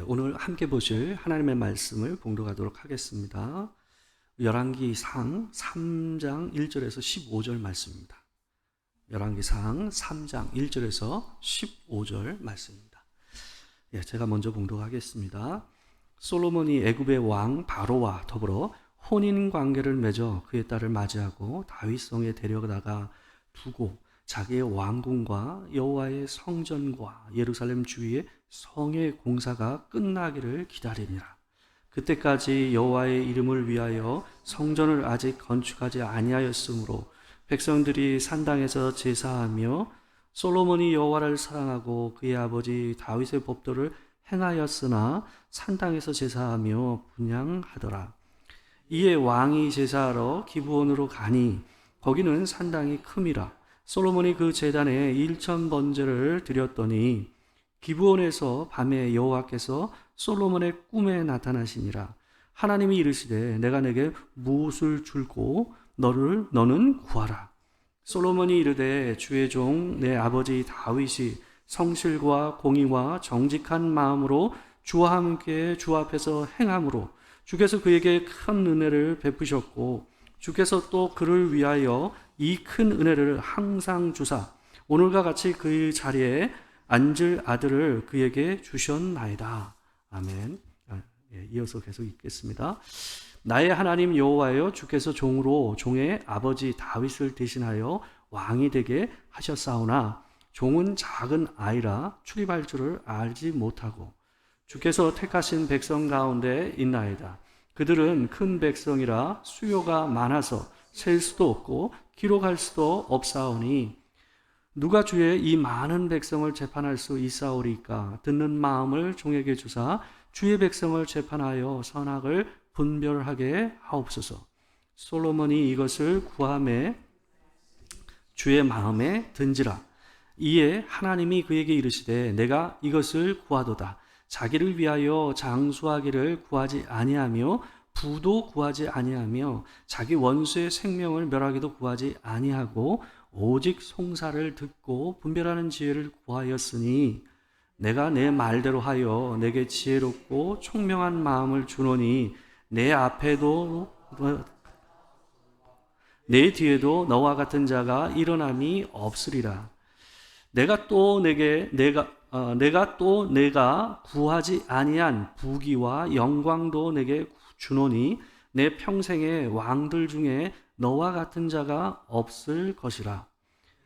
오늘 함께 보실 하나님의 말씀을 봉독하도록 하겠습니다. 열왕기상 3장 1절에서 15절 말씀입니다. 열왕기상 3장 1절에서 15절 말씀입니다. 제가 먼저 봉독하겠습니다. 솔로몬이 애굽의 왕 바로와 더불어 혼인 관계를 맺어 그의 딸을 맞이하고 다윗성에 데려다가 두고 자기의 왕궁과 여호와의 성전과 예루살렘 주위의 성의 공사가 끝나기를 기다리니라. 그때까지 여호와의 이름을 위하여 성전을 아직 건축하지 아니하였으므로 백성들이 산당에서 제사하며 솔로몬이 여호와를 사랑하고 그의 아버지 다윗의 법도를 행하였으나 산당에서 제사하며 분향하더라. 이에 왕이 제사하러 기브온으로 가니 거기는 산당이 큼이라. 솔로몬이 그 제단에 1000번제를 드렸더니 기브온에서 밤에 여호와께서 솔로몬의 꿈에 나타나시니라. 하나님이 이르시되 내가 내게 무엇을 줄고 너는 구하라. 솔로몬이 이르되 주의 종 내 아버지 다윗이 성실과 공의와 정직한 마음으로 주와 함께 주 앞에서 행함으로 주께서 그에게 큰 은혜를 베푸셨고 주께서 또 그를 위하여 이 큰 은혜를 항상 주사 오늘과 같이 그의 자리에 앉을 아들을 그에게 주셨나이다. 아멘. 이어서 계속 읽겠습니다. 나의 하나님 여호와여, 주께서 종으로 종의 아버지 다윗을 대신하여 왕이 되게 하셨사오나 종은 작은 아이라 출입할 줄을 알지 못하고 주께서 택하신 백성 가운데 있나이다. 그들은 큰 백성이라 수요가 많아서 셀 수도 없고 기록할 수도 없사오니 누가 주의 이 많은 백성을 재판할 수 있사오리까? 듣는 마음을 종에게 주사 주의 백성을 재판하여 선악을 분별하게 하옵소서. 솔로몬이 이것을 구하매 주의 마음에 든지라. 이에 하나님이 그에게 이르시되 내가 이것을 구하도다. 자기를 위하여 장수하기를 구하지 아니하며 부도 구하지 아니하며 자기 원수의 생명을 멸하기도 구하지 아니하고 오직 송사를 듣고 분별하는 지혜를 구하였으니 내가 내 말대로 하여 내게 지혜롭고 총명한 마음을 주노니 내 앞에도 내 뒤에도 너와 같은 자가 일어남이 없으리라. 내가 또 내가 구하지 아니한 부귀와 영광도 내게 주노니 내 평생의 왕들 중에 너와 같은 자가 없을 것이라.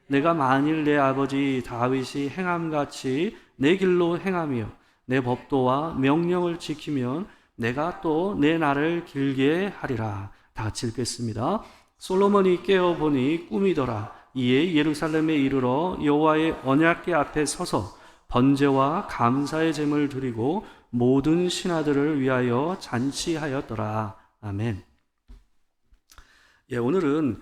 내가 만일 내 아버지 다윗이 행함같이 내 길로 행하며 내 법도와 명령을 지키면 내가 또 내 날을 길게 하리라. 다 같이 읽겠습니다. 솔로몬이 깨어보니 꿈이더라. 이에 예루살렘에 이르러 여호와의 언약궤 앞에 서서 번제와 감사의 제물을 드리고 모든 신하들을 위하여 잔치하였더라. 아멘. 오늘은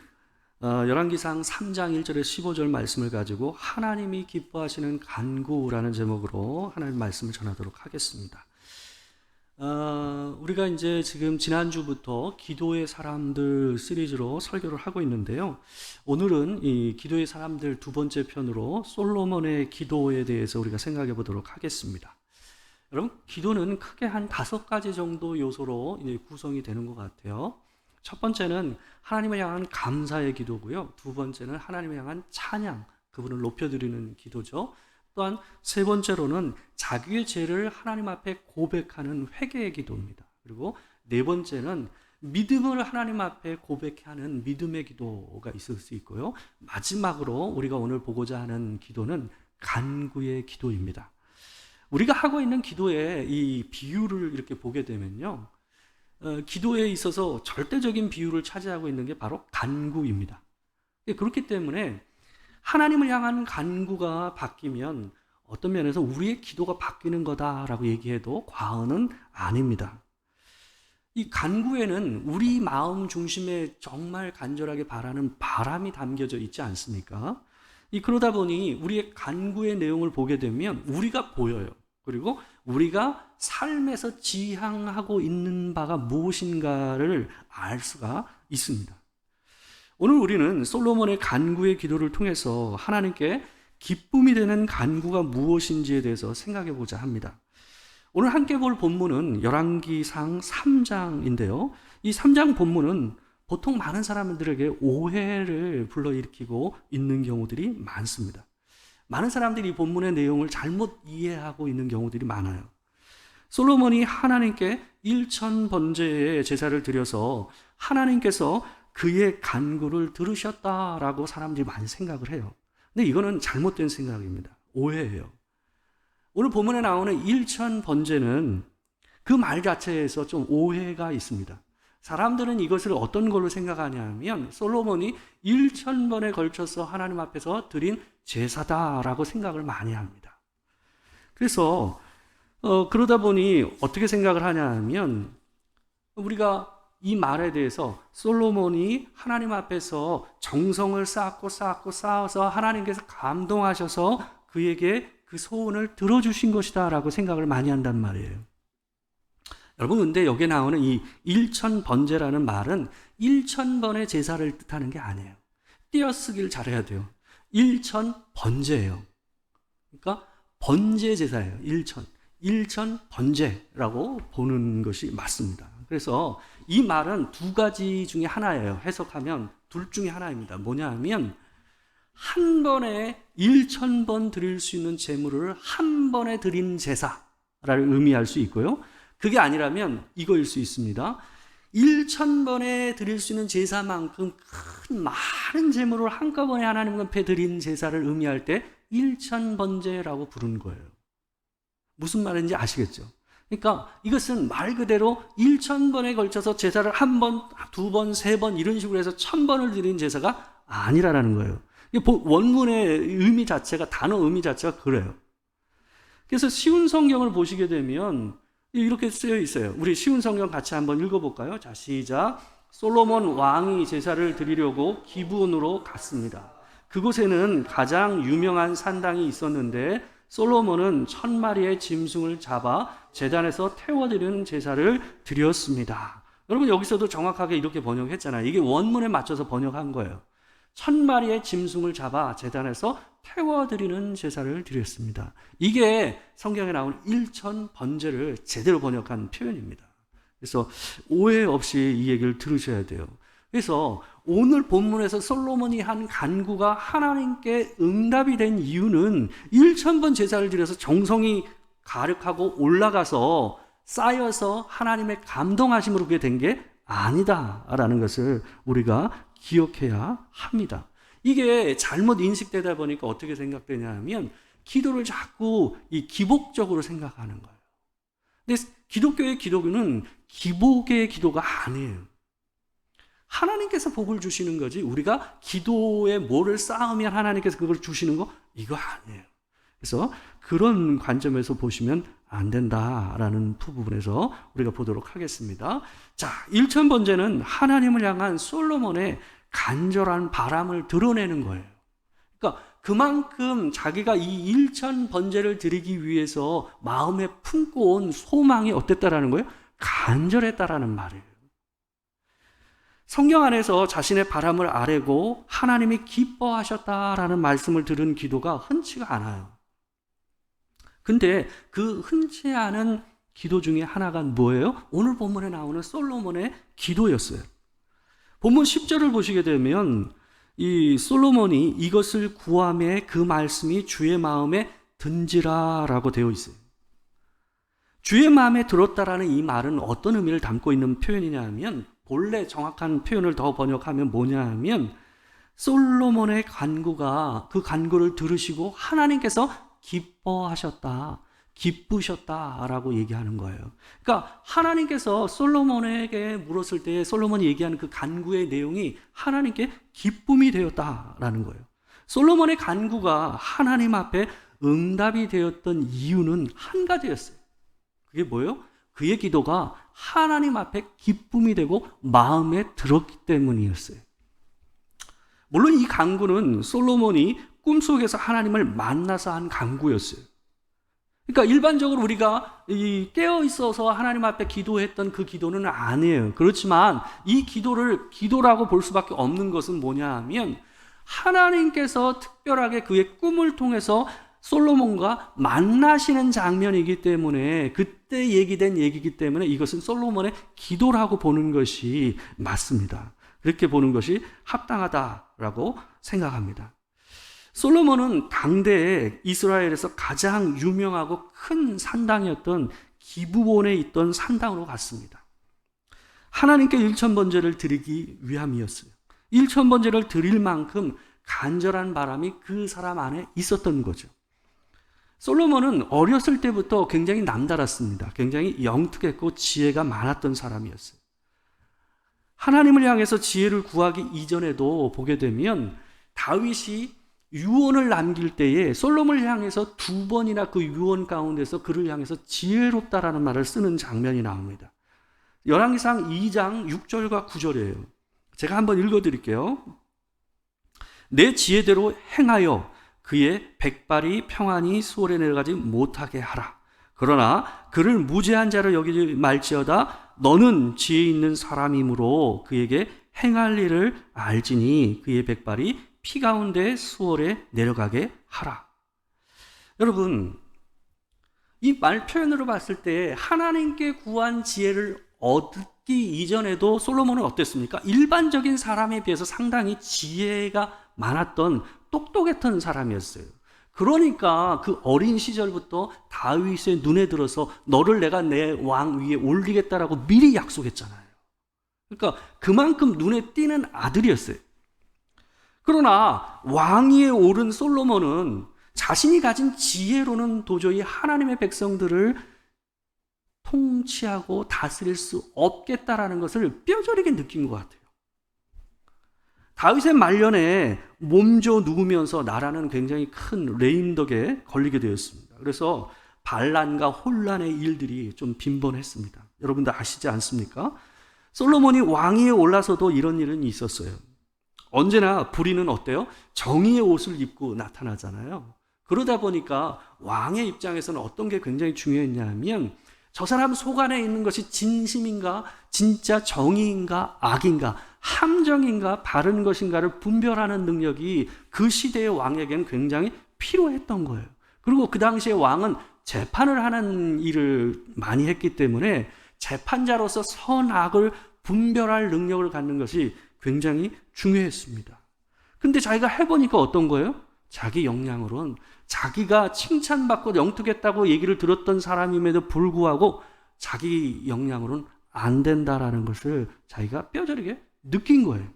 열왕기상 3장 1절에 15절 말씀을 가지고 하나님이 기뻐하시는 간구라는 제목으로 하나님 말씀을 전하도록 하겠습니다. 우리가 이제 지금 지난주부터 기도의 사람들 시리즈로 설교를 하고 있는데요. 오늘은 이 기도의 사람들 두 번째 편으로 솔로몬의 기도에 대해서 우리가 생각해 보도록 하겠습니다. 여러분, 기도는 크게 한 5가지 정도 요소로 이제 구성이 되는 것 같아요. 첫 번째는 하나님을 향한 감사의 기도고요. 두 번째는 하나님을 향한 찬양, 그분을 높여드리는 기도죠. 또한 세 번째로는 자기의 죄를 하나님 앞에 고백하는 회개의 기도입니다. 그리고 네 번째는 믿음을 하나님 앞에 고백하는 믿음의 기도가 있을 수 있고요. 마지막으로 우리가 오늘 보고자 하는 기도는 간구의 기도입니다. 우리가 하고 있는 기도의 이 비유를 이렇게 보게 되면요. 기도에 있어서 절대적인 비유를 차지하고 있는 게 바로 간구입니다. 그렇기 때문에 하나님을 향한 간구가 바뀌면 어떤 면에서 우리의 기도가 바뀌는 거다라고 얘기해도 과언은 아닙니다. 이 간구에는 우리 마음 중심에 정말 간절하게 바라는 바람이 담겨져 있지 않습니까? 그러다 보니 우리의 간구의 내용을 보게 되면 우리가 보여요. 그리고 우리가 삶에서 지향하고 있는 바가 무엇인가를 알 수가 있습니다. 오늘 우리는 솔로몬의 간구의 기도를 통해서 하나님께 기쁨이 되는 간구가 무엇인지에 대해서 생각해 보자 합니다. 오늘 함께 볼 본문은 열왕기상 3장인데요. 이 3장 본문은 보통 많은 사람들에게 오해를 불러일으키고 있는 경우들이 많습니다. 많은 사람들이 이 본문의 내용을 잘못 이해하고 있는 경우들이 많아요. 솔로몬이 하나님께 1000번제의 제사를 드려서 하나님께서 그의 간구를 들으셨다라고 사람들이 많이 생각을 해요. 근데 이거는 잘못된 생각입니다. 오해예요. 오늘 본문에 나오는 1000번제는 그 말 자체에서 좀 오해가 있습니다. 사람들은 이것을 어떤 걸로 생각하냐면 솔로몬이 1000번에 걸쳐서 하나님 앞에서 드린 제사다라고 생각을 많이 합니다. 그래서 그러다 보니 어떻게 생각을 하냐면 우리가 이 말에 대해서 솔로몬이 하나님 앞에서 정성을 쌓아서 하나님께서 감동하셔서 그에게 그 소원을 들어주신 것이다 라고 생각을 많이 한단 말이에요. 여러분, 근데 여기에 나오는 이 1000번제라는 말은 1000번의 제사를 뜻하는 게 아니에요. 띄어쓰기를 잘해야 돼요. 1000번제예요. 그러니까 번제 제사예요. 1000번제라고 보는 것이 맞습니다. 그래서 이 말은 두 가지 중에 하나예요. 해석하면 둘 중에 하나입니다. 뭐냐 하면 한 번에 1000번 드릴 수 있는 제물을 한 번에 드린 제사를 의미할 수 있고요. 그게 아니라면 이거일 수 있습니다. 1000번에 드릴 수 있는 제사만큼 큰 많은 제물을 한꺼번에 하나님 앞에 드린 제사를 의미할 때 1000번제라고 부르는 거예요. 무슨 말인지 아시겠죠? 그러니까 이것은 말 그대로 1000번에 걸쳐서 제사를 한 번, 두 번, 세 번 이런 식으로 해서 1000번을 드린 제사가 아니라는 거예요. 원문의 의미 자체가, 단어 의미 자체가 그래요. 그래서 쉬운 성경을 보시게 되면 이렇게 쓰여 있어요. 우리 쉬운 성경 같이 한번 읽어볼까요? 자, 시작. 솔로몬 왕이 제사를 드리려고 기브온으로 갔습니다. 그곳에는 가장 유명한 산당이 있었는데 솔로몬은 1000마리의 짐승을 잡아 제단에서 태워드리는 제사를 드렸습니다. 여러분, 여기서도 정확하게 이렇게 번역했잖아요. 이게 원문에 맞춰서 번역한 거예요. 1000마리의 짐승을 잡아 제단에서 태워드리는 제사를 드렸습니다. 이게 성경에 나오는 1000번제를 제대로 번역한 표현입니다. 그래서 오해 없이 이 얘기를 들으셔야 돼요. 그래서 오늘 본문에서 솔로몬이 한 간구가 하나님께 응답이 된 이유는 1000번 제사를 드려서 정성이 가득하고 올라가서 쌓여서 하나님의 감동하심으로 그게 된 게 아니다라는 것을 우리가 기억해야 합니다. 이게 잘못 인식되다 보니까 어떻게 생각되냐 하면 기도를 자꾸 이 기복적으로 생각하는 거예요. 근데 기독교의 기도는 기복의 기도가 아니에요. 하나님께서 복을 주시는 거지 우리가 기도에 뭐를 쌓으면 하나님께서 그걸 주시는 거 이거 아니에요. 그래서 그런 관점에서 보시면 안 된다라는 부분에서 우리가 보도록 하겠습니다. 자, 1000번제는 하나님을 향한 솔로몬의 간절한 바람을 드러내는 거예요. 그러니까 그만큼 자기가 이 1000번제를 드리기 위해서 마음에 품고 온 소망이 어땠다라는 거예요? 간절했다라는 말이에요. 성경 안에서 자신의 바람을 아뢰고 하나님이 기뻐하셨다라는 말씀을 들은 기도가 흔치가 않아요. 근데 그 흔치 않은 기도 중에 하나가 뭐예요? 오늘 본문에 나오는 솔로몬의 기도였어요. 본문 10절을 보시게 되면 이 솔로몬이 이것을 구하매 그 말씀이 주의 마음에 든지라라고 되어 있어요. 주의 마음에 들었다라는 이 말은 어떤 의미를 담고 있는 표현이냐 하면 본래 정확한 표현을 더 번역하면 뭐냐 하면 솔로몬의 간구가 그 간구를 들으시고 하나님께서 기뻐하셨다, 기쁘셨다라고 얘기하는 거예요. 그러니까 하나님께서 솔로몬에게 물었을 때 솔로몬이 얘기하는 그 간구의 내용이 하나님께 기쁨이 되었다라는 거예요. 솔로몬의 간구가 하나님 앞에 응답이 되었던 이유는 한 가지였어요. 그게 뭐예요? 그의 기도가 하나님 앞에 기쁨이 되고 마음에 들었기 때문이었어요. 물론 이 간구는 솔로몬이 꿈속에서 하나님을 만나서 한 간구였어요. 그러니까 일반적으로 우리가 깨어 있어서 하나님 앞에 기도했던 그 기도는 아니에요. 그렇지만 이 기도를 기도라고 볼 수밖에 없는 것은 뭐냐 하면 하나님께서 특별하게 그의 꿈을 통해서 솔로몬과 만나시는 장면이기 때문에, 그때 얘기된 얘기이기 때문에 이것은 솔로몬의 기도라고 보는 것이 맞습니다. 그렇게 보는 것이 합당하다라고 생각합니다. 솔로몬은 당대에 이스라엘에서 가장 유명하고 큰 산당이었던 기브온에 있던 산당으로 갔습니다. 하나님께 일천번제를 드리기 위함이었어요. 일천번제를 드릴 만큼 간절한 바람이 그 사람 안에 있었던 거죠. 솔로몬은 어렸을 때부터 굉장히 남달랐습니다. 굉장히 영특했고 지혜가 많았던 사람이었어요. 하나님을 향해서 지혜를 구하기 이전에도 보게 되면 다윗이 유언을 남길 때에 솔로몬을 향해서 2번이나 그 유언 가운데서 그를 향해서 지혜롭다라는 말을 쓰는 장면이 나옵니다. 열왕기상 2장 6절과 9절이에요. 제가 한번 읽어드릴게요. 내 지혜대로 행하여 그의 백발이 평안히 수월에 내려가지 못하게 하라. 그러나 그를 무죄한 자로 여기지 말지어다. 너는 지혜 있는 사람이므로 그에게 행할 일을 알지니 그의 백발이 피 가운데 수월에 내려가게 하라. 여러분, 이 말 표현으로 봤을 때 하나님께 구한 지혜를 얻기 이전에도 솔로몬은 어땠습니까? 일반적인 사람에 비해서 상당히 지혜가 많았던 똑똑했던 사람이었어요. 그러니까 그 어린 시절부터 다윗의 눈에 들어서 너를 내가 내 왕 위에 올리겠다라고 미리 약속했잖아요. 그러니까 그만큼 눈에 띄는 아들이었어요. 그러나 왕위에 오른 솔로몬은 자신이 가진 지혜로는 도저히 하나님의 백성들을 통치하고 다스릴 수 없겠다라는 것을 뼈저리게 느낀 것 같아요. 다윗의 말년에 몸져 누우면서 나라는 굉장히 큰 레임덕에 걸리게 되었습니다. 그래서 반란과 혼란의 일들이 좀 빈번했습니다. 여러분들 아시지 않습니까? 솔로몬이 왕위에 올라서도 이런 일은 있었어요. 언제나 불의는 어때요? 정의의 옷을 입고 나타나잖아요. 그러다 보니까 왕의 입장에서는 어떤 게 굉장히 중요했냐면 저 사람 속 안에 있는 것이 진심인가, 진짜 정의인가, 악인가, 함정인가, 바른 것인가를 분별하는 능력이 그 시대의 왕에게는 굉장히 필요했던 거예요. 그리고 그 당시에 왕은 재판을 하는 일을 많이 했기 때문에 재판자로서 선악을 분별할 능력을 갖는 것이 굉장히 중요했습니다. 근데 자기가 해보니까 어떤 거예요? 자기 역량으로는 자기가 칭찬받고 영특했다고 얘기를 들었던 사람임에도 불구하고 자기 역량으로는 안 된다라는 것을 자기가 뼈저리게 느낀 거예요.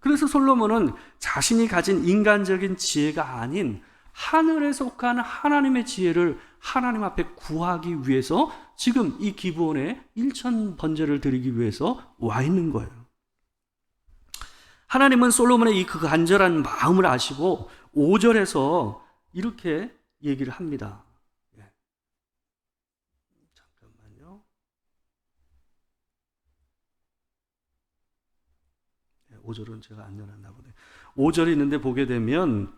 그래서 솔로몬은 자신이 가진 인간적인 지혜가 아닌 하늘에 속한 하나님의 지혜를 하나님 앞에 구하기 위해서 지금 이 기브온에 일천번제를 드리기 위해서 와 있는 거예요. 하나님은 솔로몬의 이 그 간절한 마음을 아시고 5절에서 이렇게 얘기를 합니다. 잠깐만요. 5절은 제가 안 열었나 보네. 5절이 있는데 보게 되면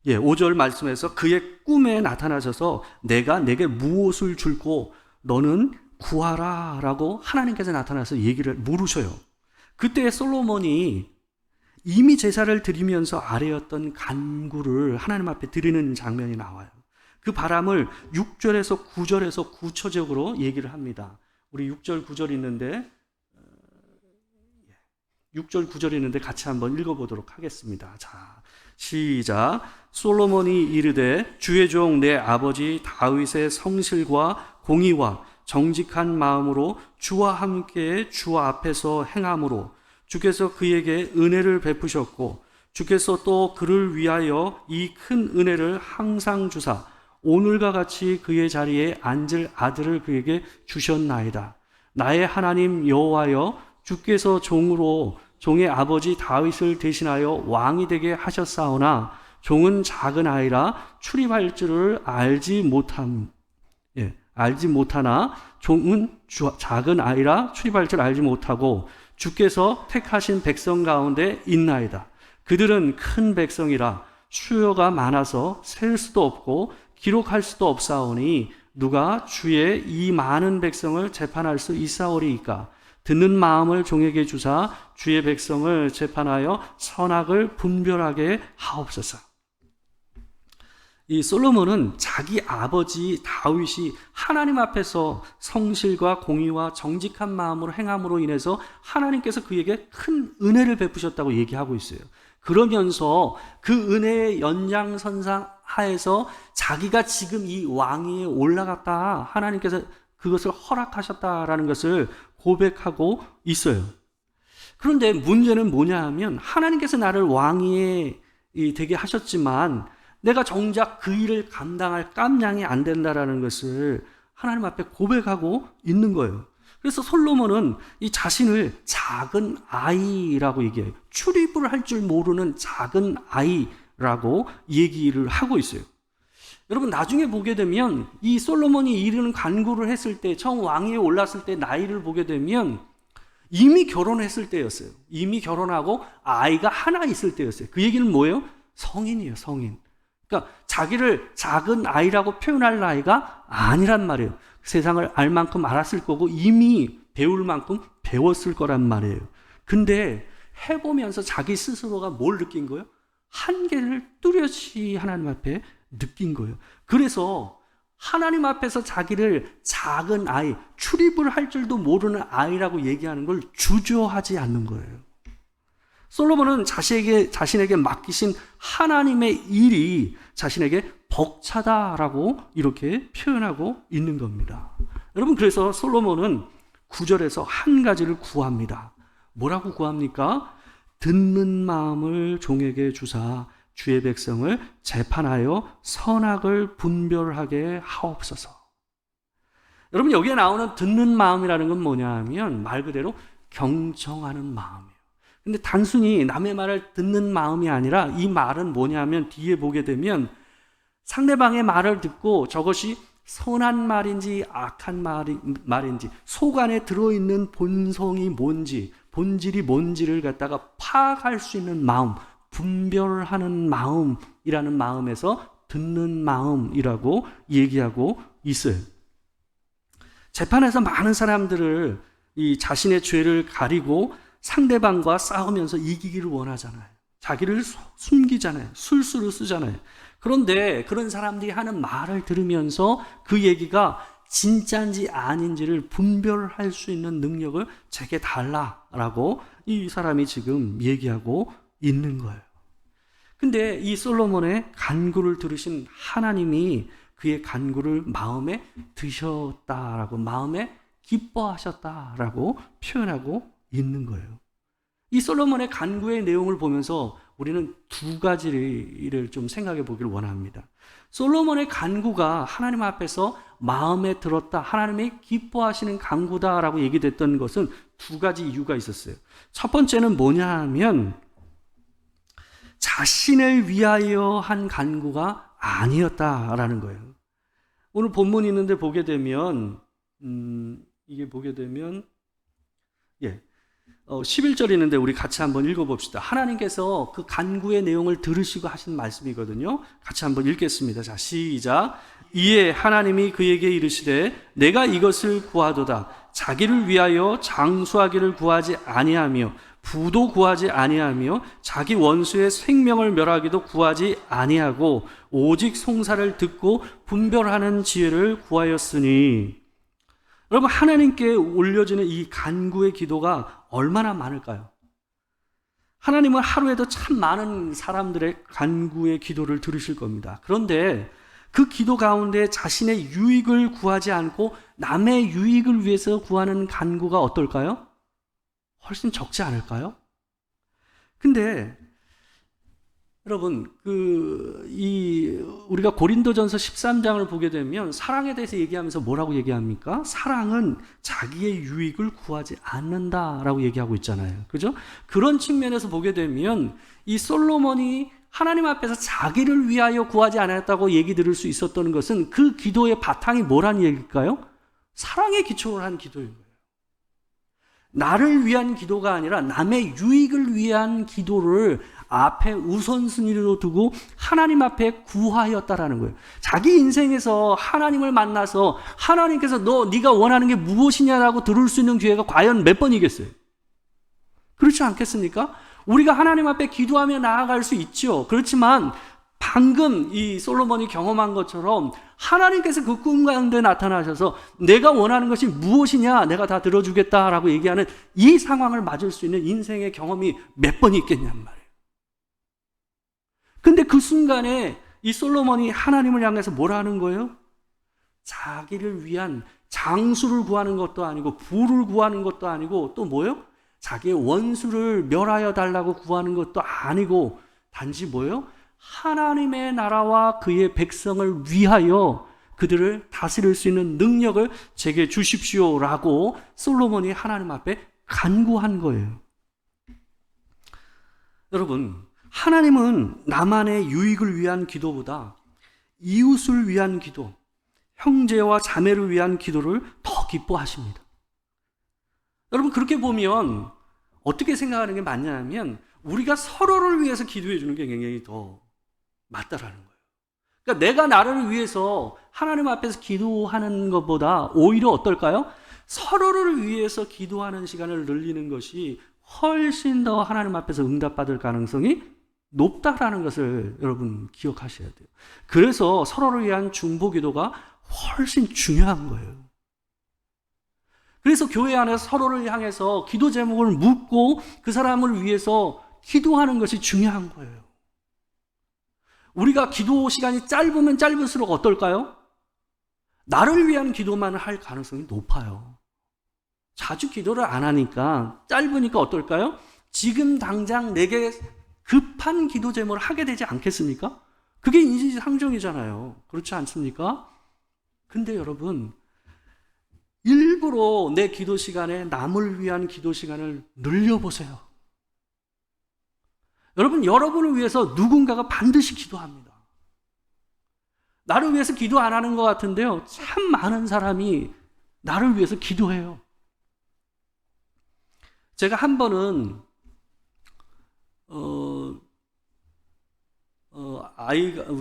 5절 말씀에서 그의 꿈에 나타나셔서 내가 내게 무엇을 줄고 너는 구하라 라고 하나님께서 나타나서 얘기를 물으셔요. 그때 솔로몬이 이미 제사를 드리면서 아뢰었던 간구를 하나님 앞에 드리는 장면이 나와요. 그 바람을 6절에서 9절에서 구체적으로 얘기를 합니다. 우리 6절 9절 있는데 6절 9절 있는데 같이 한번 읽어보도록 하겠습니다. 자, 시작. 솔로몬이 이르되 주의 종 내 아버지 다윗의 성실과 공의와 정직한 마음으로 주와 함께 주 앞에서 행함으로 주께서 그에게 은혜를 베푸셨고 주께서 또 그를 위하여 이 큰 은혜를 항상 주사 오늘과 같이 그의 자리에 앉을 아들을 그에게 주셨나이다. 나의 하나님 여호와여 주께서 종으로 종의 아버지 다윗을 대신하여 왕이 되게 하셨사오나 종은 작은 아이라 출입할 줄을 알지 못하나 종은 작은 아이라 출입할 줄 알지 못하고 주께서 택하신 백성 가운데 있나이다. 그들은 큰 백성이라 수요가 많아서 셀 수도 없고 기록할 수도 없사오니 누가 주의 이 많은 백성을 재판할 수 있사오리이까. 듣는 마음을 종에게 주사 주의 백성을 재판하여 선악을 분별하게 하옵소서. 이 솔로몬은 자기 아버지 다윗이 하나님 앞에서 성실과 공의와 정직한 마음으로 행함으로 인해서 하나님께서 그에게 큰 은혜를 베푸셨다고 얘기하고 있어요. 그러면서 그 은혜의 연장선상 하에서 자기가 지금 이 왕위에 올라갔다, 하나님께서 그것을 허락하셨다라는 것을 고백하고 있어요. 그런데 문제는 뭐냐 하면 하나님께서 나를 왕위에 되게 하셨지만 내가 정작 그 일을 감당할 깜냥이 안 된다라는 것을 하나님 앞에 고백하고 있는 거예요. 그래서 솔로몬은 이 자신을 작은 아이라고 얘기해요. 출입을 할 줄 모르는 작은 아이라고 얘기를 하고 있어요. 여러분, 나중에 보게 되면 이 솔로몬이 이런 간구를 했을 때, 처음 왕위에 올랐을 때 나이를 보게 되면 이미 결혼했을 때였어요. 이미 결혼하고 아이가 하나 있을 때였어요. 그 얘기는 뭐예요? 성인이에요, 성인. 그러니까 자기를 작은 아이라고 표현할 나이가 아니란 말이에요. 세상을 알 만큼 알았을 거고 이미 배울 만큼 배웠을 거란 말이에요. 근데 해보면서 자기 스스로가 뭘 느낀 거예요? 한계를 뚜렷이 하나님 앞에 느낀 거예요. 그래서 하나님 앞에서 자기를 작은 아이, 출입을 할 줄도 모르는 아이라고 얘기하는 걸 주저하지 않는 거예요. 솔로몬은 자신에게 맡기신 하나님의 일이 자신에게 벅차다라고 이렇게 표현하고 있는 겁니다. 여러분, 그래서 솔로몬은 9절에서 한 가지를 구합니다. 뭐라고 구합니까? 듣는 마음을 종에게 주사 주의 백성을 재판하여 선악을 분별하게 하옵소서. 여러분, 여기에 나오는 듣는 마음이라는 건 뭐냐 하면 말 그대로 경청하는 마음이에요. 근데 단순히 남의 말을 듣는 마음이 아니라 이 말은 뭐냐면 뒤에 보게 되면 상대방의 말을 듣고 저것이 선한 말인지 악한 말인지 속 안에 들어있는 본성이 뭔지 본질이 뭔지를 갖다가 파악할 수 있는 마음, 분별하는 마음이라는 마음에서 듣는 마음이라고 얘기하고 있어요. 재판에서 많은 사람들을 이 자신의 죄를 가리고 상대방과 싸우면서 이기기를 원하잖아요. 자기를 숨기잖아요. 술수를 쓰잖아요. 그런데 그런 사람들이 하는 말을 들으면서 그 얘기가 진짜인지 아닌지를 분별할 수 있는 능력을 제게 달라라고 이 사람이 지금 얘기하고 있는 거예요. 근데 이 솔로몬의 간구를 들으신 하나님이 그의 간구를 마음에 드셨다라고, 마음에 기뻐하셨다라고 표현하고 있는 거예요. 이 솔로몬의 간구의 내용을 보면서 우리는 두 가지를 좀 생각해 보기를 원합니다. 솔로몬의 간구가 하나님 앞에서 마음에 들었다, 하나님이 기뻐하시는 간구다라고 얘기됐던 것은 두 가지 이유가 있었어요. 첫 번째는 뭐냐 하면 자신을 위하여 한 간구가 아니었다라는 거예요. 오늘 본문이 있는데 보게 되면 11절이 있는데 우리 같이 한번 읽어봅시다. 하나님께서 그 간구의 내용을 들으시고 하신 말씀이거든요. 같이 한번 읽겠습니다. 자, 시작. 이에 하나님이 그에게 이르시되 내가 이것을 구하도다. 자기를 위하여 장수하기를 구하지 아니하며 부도 구하지 아니하며 자기 원수의 생명을 멸하기도 구하지 아니하고 오직 송사를 듣고 분별하는 지혜를 구하였으니. 여러분, 하나님께 올려지는 이 간구의 기도가 얼마나 많을까요? 하나님은 하루에도 참 많은 사람들의 간구의 기도를 들으실 겁니다. 그런데 그 기도 가운데 자신의 유익을 구하지 않고 남의 유익을 위해서 구하는 간구가 어떨까요? 훨씬 적지 않을까요? 근데 여러분, 우리가 고린도전서 13장을 보게 되면 사랑에 대해서 얘기하면서 뭐라고 얘기합니까? 사랑은 자기의 유익을 구하지 않는다라고 얘기하고 있잖아요. 그죠? 그런 측면에서 보게 되면 이 솔로몬이 하나님 앞에서 자기를 위하여 구하지 않았다고 얘기 들을 수 있었던 것은 그 기도의 바탕이 뭐란 얘기일까요? 사랑에 기초를 한 기도인 거예요. 나를 위한 기도가 아니라 남의 유익을 위한 기도를 앞에 우선순위로 두고 하나님 앞에 구하였다라는 거예요. 자기 인생에서 하나님을 만나서 하나님께서 네가 원하는 게 무엇이냐라고 들을 수 있는 기회가 과연 몇 번이겠어요? 그렇지 않겠습니까? 우리가 하나님 앞에 기도하며 나아갈 수 있죠. 그렇지만 방금 이 솔로몬이 경험한 것처럼 하나님께서 그 꿈 가운데 나타나셔서 내가 원하는 것이 무엇이냐, 내가 다 들어주겠다라고 얘기하는 이 상황을 맞을 수 있는 인생의 경험이 몇 번이 있겠냔 말이에요. 근데 그 순간에 이 솔로몬이 하나님을 향해서 뭐라 하는 거예요? 자기를 위한 장수를 구하는 것도 아니고 부를 구하는 것도 아니고 또 뭐예요? 자기의 원수를 멸하여 달라고 구하는 것도 아니고 단지 뭐예요? 하나님의 나라와 그의 백성을 위하여 그들을 다스릴 수 있는 능력을 제게 주십시오라고 솔로몬이 하나님 앞에 간구한 거예요. 여러분, 하나님은 나만의 유익을 위한 기도보다 이웃을 위한 기도, 형제와 자매를 위한 기도를 더 기뻐하십니다. 여러분, 그렇게 보면 어떻게 생각하는 게 맞냐면 우리가 서로를 위해서 기도해 주는 게 굉장히 더 맞다라는 거예요. 그러니까 내가 나를 위해서 하나님 앞에서 기도하는 것보다 오히려 어떨까요? 서로를 위해서 기도하는 시간을 늘리는 것이 훨씬 더 하나님 앞에서 응답받을 가능성이 높다라는 것을 여러분 기억하셔야 돼요. 그래서 서로를 위한 중보기도가 훨씬 중요한 거예요. 그래서 교회 안에서 서로를 향해서 기도 제목을 묻고 그 사람을 위해서 기도하는 것이 중요한 거예요. 우리가 기도 시간이 짧으면 짧을수록 어떨까요? 나를 위한 기도만 할 가능성이 높아요. 자주 기도를 안 하니까 짧으니까 어떨까요? 지금 당장 내게 급한 기도 제목을 하게 되지 않겠습니까? 그게 인지상정이잖아요. 그렇지 않습니까? 근데 여러분, 일부러 내 기도 시간에 남을 위한 기도 시간을 늘려보세요. 여러분, 여러분을 위해서 누군가가 반드시 기도합니다. 나를 위해서 기도 안 하는 것 같은데요, 참 많은 사람이 나를 위해서 기도해요. 제가 한 번은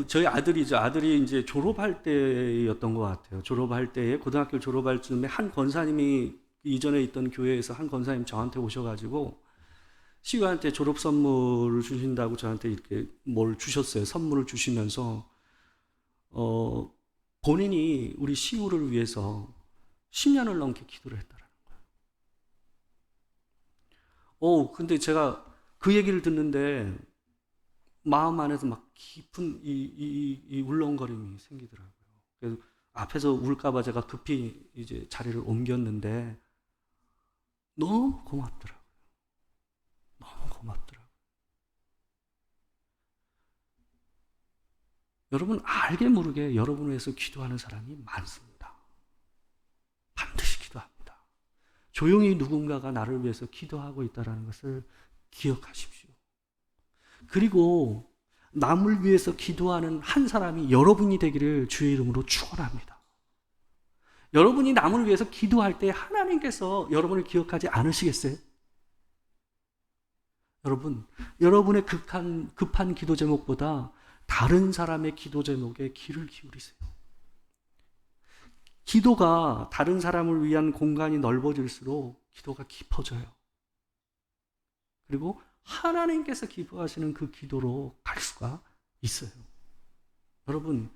저희 아들이죠. 아들이 이제 졸업할 때였던 것 같아요. 졸업할 때에 고등학교 졸업할 즈음에 한 권사님이 이전에 있던 교회에서 한 권사님 저한테 오셔가지고 시우한테 졸업 선물을 주신다고 저한테 이렇게 뭘 주셨어요. 선물을 주시면서 본인이 우리 시우를 위해서 10년을 넘게 기도를 했다라는 거예요. 근데 제가 그 얘기를 듣는데 마음 안에서 막 깊은 이 울렁거림이 생기더라고요. 그래서 앞에서 울까봐 제가 급히 이제 자리를 옮겼는데 너무 고맙더라고요. 너무 고맙더라고요. 여러분, 알게 모르게 여러분을 위해서 기도하는 사람이 많습니다. 반드시 기도합니다. 조용히 누군가가 나를 위해서 기도하고 있다는 것을 기억하십시오. 그리고 남을 위해서 기도하는 한 사람이 여러분이 되기를 주의 이름으로 축원합니다. 여러분이 남을 위해서 기도할 때 하나님께서 여러분을 기억하지 않으시겠어요? 여러분, 여러분의 급한 기도 제목보다 다른 사람의 기도 제목에 귀를 기울이세요. 기도가 다른 사람을 위한 공간이 넓어질수록 기도가 깊어져요. 그리고 하나님께서 기뻐하시는 그 기도로 갈 수가 있어요. 여러분,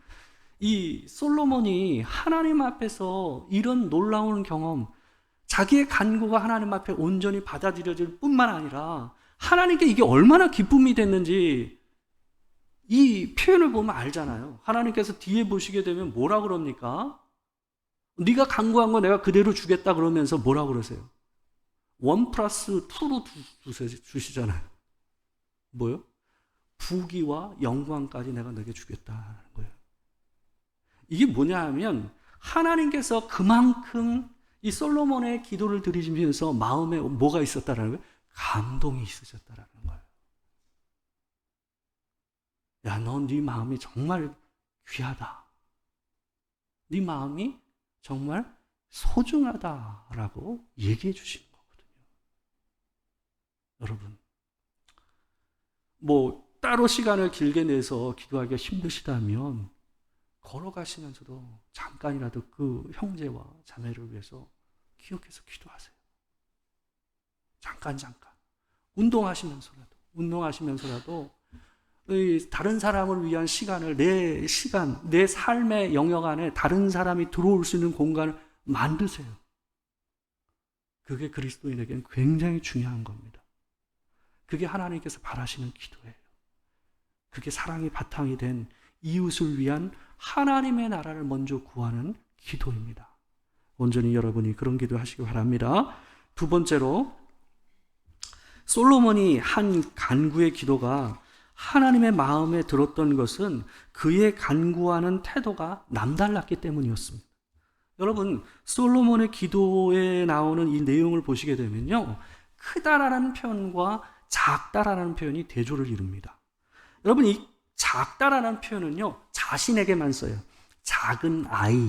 이 솔로몬이 하나님 앞에서 이런 놀라운 경험, 자기의 간구가 하나님 앞에 온전히 받아들여질 뿐만 아니라 하나님께 이게 얼마나 기쁨이 됐는지 이 표현을 보면 알잖아요. 하나님께서 뒤에 보시게 되면 뭐라 그럽니까? 네가 간구한 거 내가 그대로 주겠다 그러면서 뭐라 그러세요? 1+2로 주시잖아요. 뭐요? 부귀와 영광까지 내가 너에게 주겠다는 거예요. 이게 뭐냐 하면 하나님께서 그만큼 이 솔로몬의 기도를 들으시면서 마음에 뭐가 있었다라는 거예요? 감동이 있으셨다라는 거예요. 야, 너 네 마음이 정말 귀하다. 네 마음이 정말 소중하다라고 얘기해 주시는 거거든요. 여러분, 따로 시간을 길게 내서 기도하기가 힘드시다면 걸어가시면서도 잠깐이라도 그 형제와 자매를 위해서 기억해서 기도하세요. 잠깐. 운동하시면서라도 다른 사람을 위한 시간을, 내 삶의 영역 안에 다른 사람이 들어올 수 있는 공간을 만드세요. 그게 그리스도인에게는 굉장히 중요한 겁니다. 그게 하나님께서 바라시는 기도예요. 그게 사랑의 바탕이 된 이웃을 위한 하나님의 나라를 먼저 구하는 기도입니다. 온전히 여러분이 그런 기도 하시기 바랍니다. 두 번째로, 솔로몬이 한 간구의 기도가 하나님의 마음에 들었던 것은 그의 간구하는 태도가 남달랐기 때문이었습니다. 여러분, 솔로몬의 기도에 나오는 이 내용을 보시게 되면요, 크다라는 표현과 작다라는 표현이 대조를 이룹니다. 여러분, 이 작다라는 표현은요, 자신에게만 써요. 작은 아이,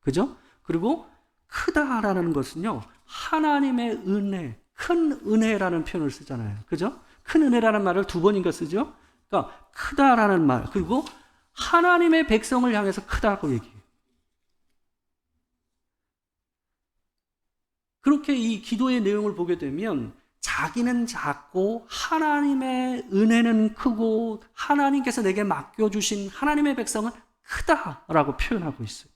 그죠? 그리고 크다라는 것은요, 하나님의 은혜, 큰 은혜라는 표현을 쓰잖아요. 그죠? 큰 은혜라는 말을 두 번인가 쓰죠? 그러니까 크다라는 말, 그리고 하나님의 백성을 향해서 크다고 얘기해요. 그렇게 이 기도의 내용을 보게 되면 자기는 작고 하나님의 은혜는 크고 하나님께서 내게 맡겨주신 하나님의 백성은 크다라고 표현하고 있어요.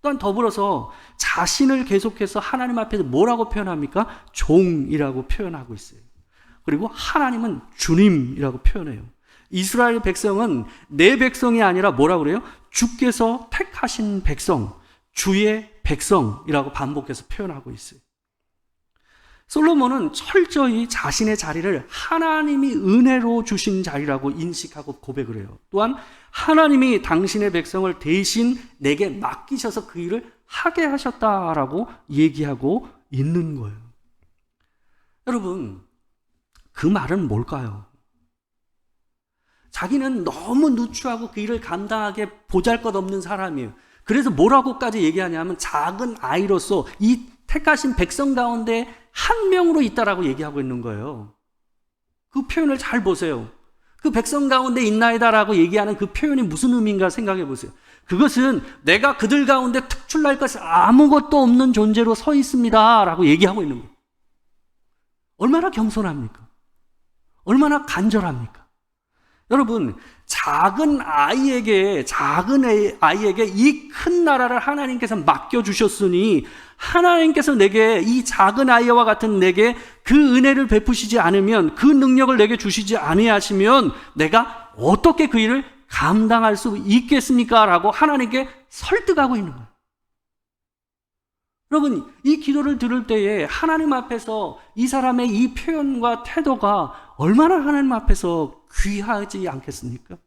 또한 더불어서 자신을 계속해서 하나님 앞에서 뭐라고 표현합니까? 종이라고 표현하고 있어요. 그리고 하나님은 주님이라고 표현해요. 이스라엘 백성은 내 백성이 아니라 뭐라고 그래요? 주께서 택하신 백성, 주의 백성이라고 반복해서 표현하고 있어요. 솔로몬은 철저히 자신의 자리를 하나님이 은혜로 주신 자리라고 인식하고 고백을 해요. 또한 하나님이 당신의 백성을 대신 내게 맡기셔서 그 일을 하게 하셨다라고 얘기하고 있는 거예요. 여러분, 그 말은 뭘까요? 자기는 너무 누추하고 그 일을 감당하기에 보잘것없는 사람이에요. 그래서 뭐라고까지 얘기하냐면 작은 아이로서 이 택하신 백성 가운데 한 명으로 있다라고 얘기하고 있는 거예요. 그 표현을 잘 보세요. 그 백성 가운데 있나이다라고 얘기하는 그 표현이 무슨 의미인가 생각해 보세요. 그것은 내가 그들 가운데 특출날 것이 아무것도 없는 존재로 서 있습니다라고 얘기하고 있는 거예요. 얼마나 겸손합니까? 얼마나 간절합니까? 여러분, 작은 아이에게 이 큰 나라를 하나님께서 맡겨주셨으니 하나님께서 내게, 이 작은 아이와 같은 내게 그 은혜를 베푸시지 않으면, 그 능력을 내게 주시지 아니하시면 내가 어떻게 그 일을 감당할 수 있겠습니까? 라고 하나님께 설득하고 있는 거예요. 여러분, 이 기도를 들을 때에 하나님 앞에서 이 사람의 이 표현과 태도가 얼마나 하나님 앞에서 귀하지 않겠습니까?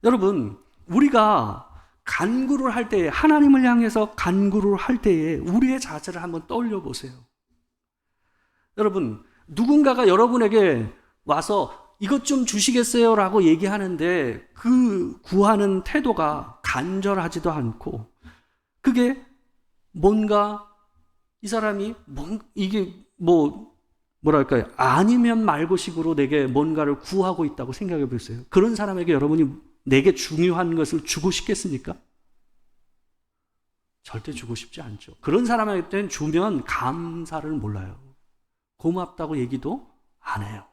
여러분, 우리가 간구를 할 때에, 하나님을 향해서 간구를 할 때에 우리의 자세를 한번 떠올려 보세요. 여러분, 누군가가 여러분에게 와서 이것 좀 주시겠어요? 라고 얘기하는데 그 구하는 태도가 간절하지도 않고, 그게 뭔가 이 사람이 뭐랄까요? 아니면 말고식으로 내게 뭔가를 구하고 있다고 생각해 보세요. 그런 사람에게 여러분이 내게 중요한 것을 주고 싶겠습니까? 절대 주고 싶지 않죠. 그런 사람에게는 주면 감사를 몰라요. 고맙다고 얘기도 안 해요.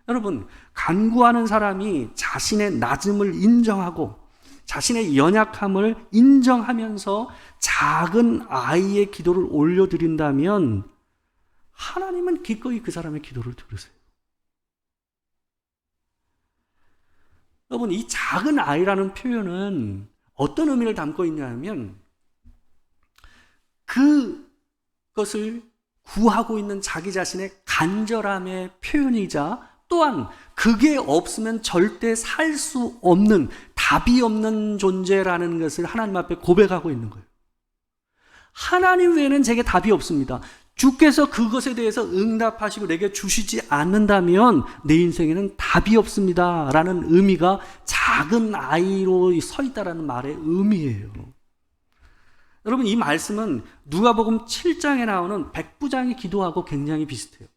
여러분, 간구하는 사람이 자신의 낮음을 인정하고 자신의 연약함을 인정하면서 작은 아이의 기도를 올려드린다면 하나님은 기꺼이 그 사람의 기도를 들으세요. 여러분, 이 작은 아이라는 표현은 어떤 의미를 담고 있냐면 그것을 구하고 있는 자기 자신의 간절함의 표현이자, 또한 그게 없으면 절대 살 수 없는, 답이 없는 존재라는 것을 하나님 앞에 고백하고 있는 거예요. 하나님 외에는 제게 답이 없습니다. 주께서 그것에 대해서 응답하시고 내게 주시지 않는다면 내 인생에는 답이 없습니다 라는 의미가 작은 아이로 서 있다라는 말의 의미예요. 여러분, 이 말씀은 누가복음 7장에 나오는 백부장이 기도하고 굉장히 비슷해요.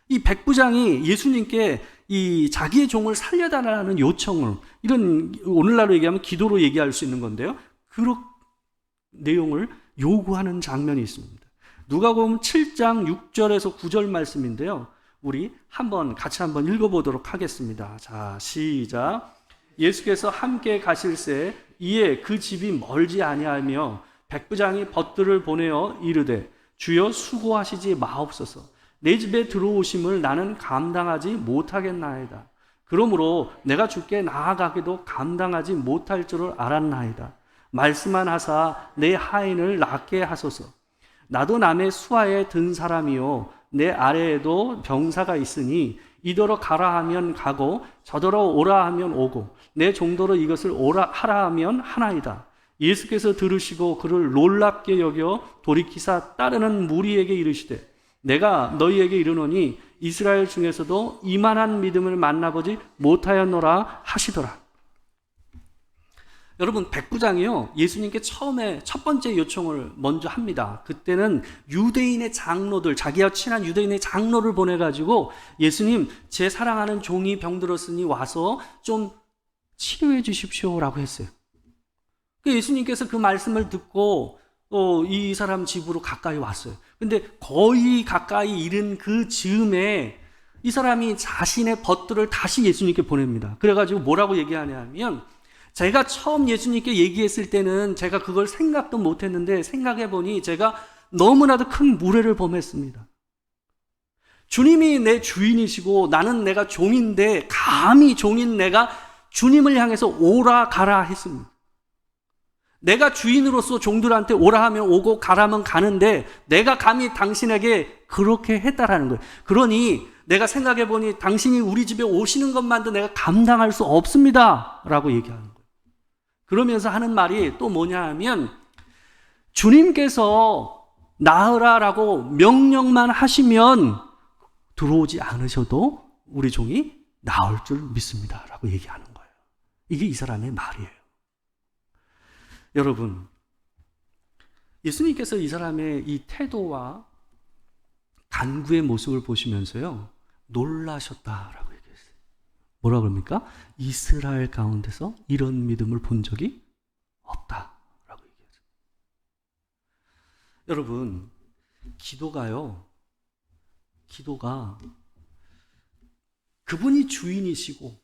이 백부장이 예수님께 이 자기의 종을 살려달라는 요청을, 이런 오늘날로 얘기하면 기도로 얘기할 수 있는 건데요. 그런 내용을 요구하는 장면이 있습니다. 누가복음 7장 6절에서 9절 말씀인데요. 우리 같이 한번 읽어보도록 하겠습니다. 자, 시작. 예수께서 함께 가실새 이에 그 집이 멀지 아니하며 백부장이 벗들을 보내어 이르되 주여 수고하시지 마옵소서. 내 집에 들어오심을 나는 감당하지 못하겠나이다. 그러므로 내가 주께 나아가기도 감당하지 못할 줄을 알았나이다. 말씀만 하사 내 하인을 낫게 하소서. 나도 남의 수하에 든 사람이요 내 아래에도 병사가 있으니 이더러 가라 하면 가고 저더러 오라 하면 오고 내 종도로 이것을 오라 하라 하면 하나이다. 예수께서 들으시고 그를 놀랍게 여겨 돌이키사 따르는 무리에게 이르시되 내가 너희에게 이르노니 이스라엘 중에서도 이만한 믿음을 만나보지 못하였노라 하시더라. 여러분, 백부장이요 예수님께 처음에 첫 번째 요청을 먼저 합니다. 그때는 유대인의 장로들, 자기와 친한 유대인의 장로를 보내가지고 예수님, 제 사랑하는 종이 병들었으니 와서 좀 치료해 주십시오라고 했어요. 예수님께서 그 말씀을 듣고 이 사람 집으로 가까이 왔어요. 근데 거의 가까이 이른 그 즈음에 이 사람이 자신의 벗들을 다시 예수님께 보냅니다. 그래가지고 뭐라고 얘기하냐면, 제가 처음 예수님께 얘기했을 때는 제가 그걸 생각도 못했는데 생각해보니 제가 너무나도 큰 무례를 범했습니다. 주님이 내 주인이시고 나는 내가 종인데 감히 종인 내가 주님을 향해서 오라 가라 했습니다. 내가 주인으로서 종들한테 오라 하면 오고 가라면 가는데 내가 감히 당신에게 그렇게 했다라는 거예요. 그러니 내가 생각해보니 당신이 우리 집에 오시는 것만도 내가 감당할 수 없습니다 라고 얘기하는 거예요. 그러면서 하는 말이 또 뭐냐 하면, 주님께서 나으라라고 명령만 하시면 들어오지 않으셔도 우리 종이 나을 줄 믿습니다 라고 얘기하는 거예요. 이게 이 사람의 말이에요. 여러분, 예수님께서 이 사람의 이 태도와 간구의 모습을 보시면서요 놀라셨다라고 얘기했어요. 뭐라고 그럽니까? 이스라엘 가운데서 이런 믿음을 본 적이 없다라고 얘기했어요. 여러분, 기도가 그분이 주인이시고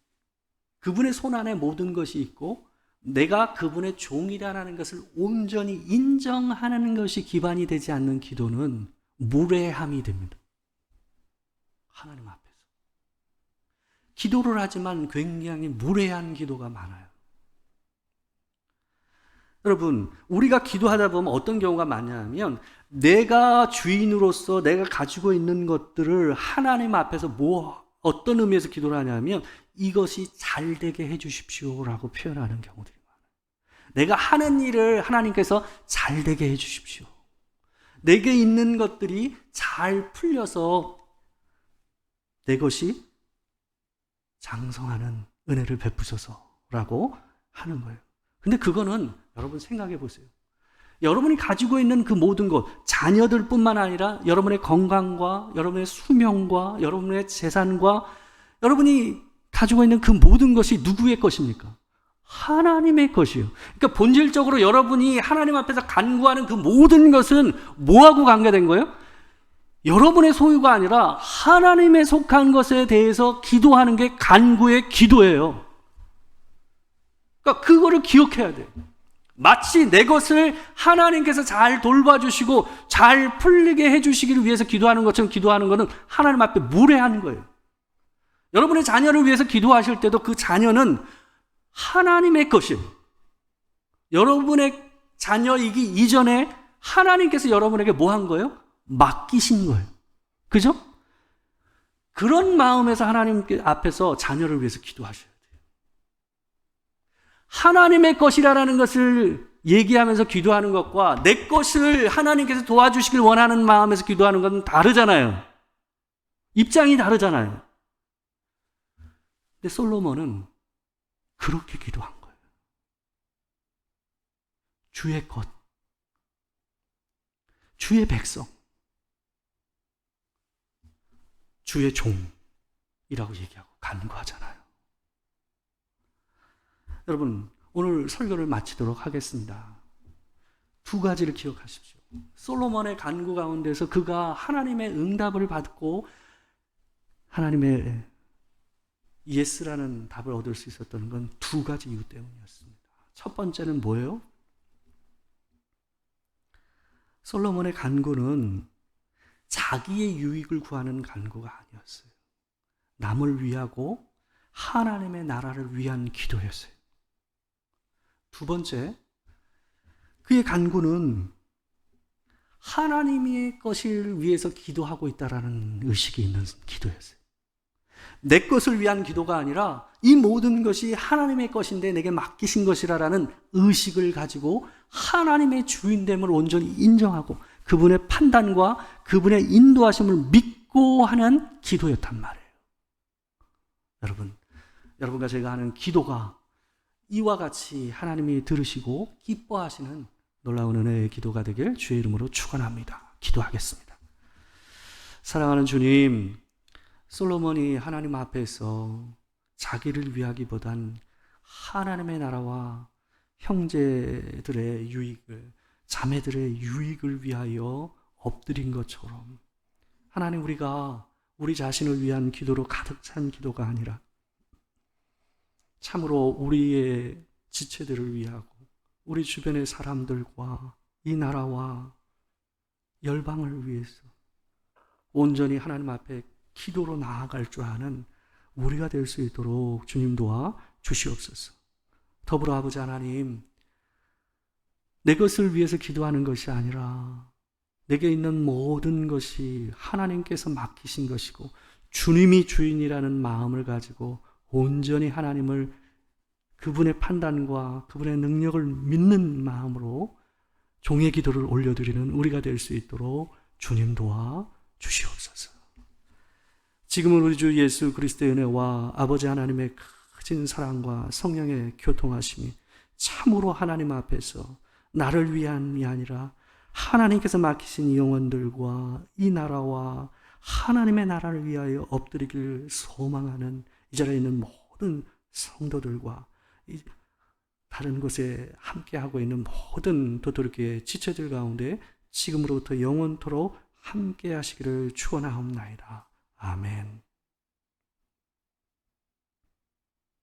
그분의 손 안에 모든 것이 있고 내가 그분의 종이라는 것을 온전히 인정하는 것이 기반이 되지 않는 기도는 무례함이 됩니다. 하나님 앞에서 기도를 하지만 굉장히 무례한 기도가 많아요. 여러분, 우리가 기도하다 보면 어떤 경우가 많냐면 내가 주인으로서 내가 가지고 있는 것들을 하나님 앞에서 어떤 의미에서 기도를 하냐면 이것이 잘 되게 해 주십시오라고 표현하는 경우들이 많아요. 내가 하는 일을 하나님께서 잘 되게 해 주십시오. 내게 있는 것들이 잘 풀려서 내 것이 장성하는 은혜를 베푸셔서라고 하는 거예요. 근데 그거는 여러분 생각해 보세요. 여러분이 가지고 있는 그 모든 것, 자녀들 뿐만 아니라 여러분의 건강과 여러분의 수명과 여러분의 재산과 여러분이 가지고 있는 그 모든 것이 누구의 것입니까? 하나님의 것이요. 그러니까 본질적으로 여러분이 하나님 앞에서 간구하는 그 모든 것은 뭐하고 관계된 거예요? 여러분의 소유가 아니라 하나님에 속한 것에 대해서 기도하는 게 간구의 기도예요. 그러니까 그거를 기억해야 돼요. 마치 내 것을 하나님께서 잘 돌봐주시고 잘 풀리게 해주시기를 위해서 기도하는 것처럼 기도하는 것은 하나님 앞에 무례한 거예요. 여러분의 자녀를 위해서 기도하실 때도 그 자녀는 하나님의 것이에요. 여러분의 자녀이기 이전에 하나님께서 여러분에게 뭐 한 거예요? 맡기신 거예요. 그죠? 그런 마음에서 하나님 앞에서 자녀를 위해서 기도하셔야 돼요. 하나님의 것이라는 것을 얘기하면서 기도하는 것과 내 것을 하나님께서 도와주시길 원하는 마음에서 기도하는 것은 다르잖아요. 입장이 다르잖아요. 근데 솔로몬은 그렇게 기도한 거예요. 주의 것, 주의 백성, 주의 종이라고 얘기하고 간구하잖아요. 여러분, 오늘 설교를 마치도록 하겠습니다. 두 가지를 기억하십시오. 솔로몬의 간구 가운데서 그가 하나님의 응답을 받고 하나님의 예스라는 답을 얻을 수 있었던 건 두 가지 이유 때문이었습니다. 첫 번째는 뭐예요? 솔로몬의 간구는 자기의 유익을 구하는 간구가 아니었어요. 남을 위하고 하나님의 나라를 위한 기도였어요. 두 번째, 그의 간구는 하나님의 것을 위해서 기도하고 있다라는 의식이 있는 기도였어요. 내 것을 위한 기도가 아니라 이 모든 것이 하나님의 것인데 내게 맡기신 것이라는 의식을 가지고 하나님의 주인됨을 온전히 인정하고 그분의 판단과 그분의 인도하심을 믿고 하는 기도였단 말이에요. 여러분과 제가 하는 기도가 이와 같이 하나님이 들으시고 기뻐하시는 놀라운 은혜의 기도가 되길 주의 이름으로 축원합니다. 기도하겠습니다. 사랑하는 주님, 솔로몬이 하나님 앞에서 자기를 위하기보단 하나님의 나라와 형제들의 유익을, 자매들의 유익을 위하여 엎드린 것처럼 하나님, 우리가 우리 자신을 위한 기도로 가득 찬 기도가 아니라 참으로 우리의 지체들을 위하고 우리 주변의 사람들과 이 나라와 열방을 위해서 온전히 하나님 앞에 기도로 나아갈 줄 아는 우리가 될 수 있도록 주님 도와 주시옵소서. 더불어 아버지 하나님, 내 것을 위해서 기도하는 것이 아니라 내게 있는 모든 것이 하나님께서 맡기신 것이고 주님이 주인이라는 마음을 가지고 온전히 하나님을, 그분의 판단과 그분의 능력을 믿는 마음으로 종의 기도를 올려드리는 우리가 될 수 있도록 주님 도와 주시옵소서. 지금은 우리 주 예수 그리스도의 은혜와 아버지 하나님의 크신 사랑과 성령의 교통하심이 참으로 하나님 앞에서 나를 위함이 아니라 하나님께서 맡기신 이 영혼들과 이 나라와 하나님의 나라를 위하여 엎드리길 소망하는 이 자리에 있는 모든 성도들과 다른 곳에 함께하고 있는 모든 도토리교회 지체들 가운데 지금으로부터 영원토록 함께 하시기를 축원하옵나이다. 아멘.